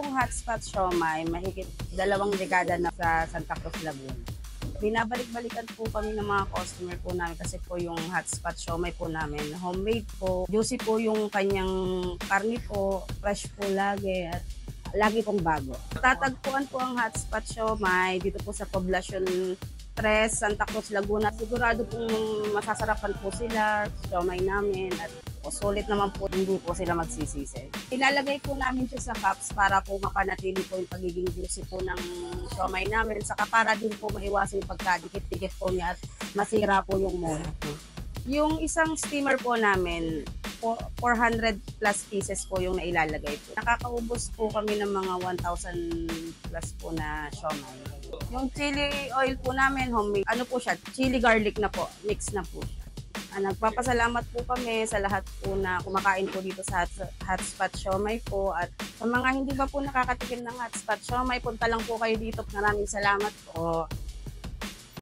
pong hotspot siomai, mahigit 2 dekada na sa Santa Cruz, Laguna. Binabalik-balikan po kami ng mga customer po namin kasi po yung hotspot siomai po namin, homemade po. Juicy po yung kanyang karni po, fresh po lagi at lagi pong bago. Tatagpuan po ang hotspot siomai dito po sa Poblacion 3, Santa Cruz, Laguna. Sigurado pong masasarapan po sila, siomai namin at sulit naman po, hindi po sila magsisisi. Ilalagay po namin siya sa cups para po mapanatili po yung pagiging juicy po ng siomai namin. Saka para din po maiwasan yung pagkadikit-dikit po niya at masira po yung mold po. Yung isang steamer po namin, 400 plus pieces po yung nailalagay po. Nakakaubos po kami ng mga 1,000 plus po na siomai. Yung chili oil po namin, homemade, ano po siya, chili garlic na po, mix na po siya. Nagpapasalamat po kami sa lahat po na kumakain po dito sa hotspot siomai po. At sa mga hindi pa po nakakatikim ng hotspot siomai, punta lang po kayo dito. Maraming salamat po.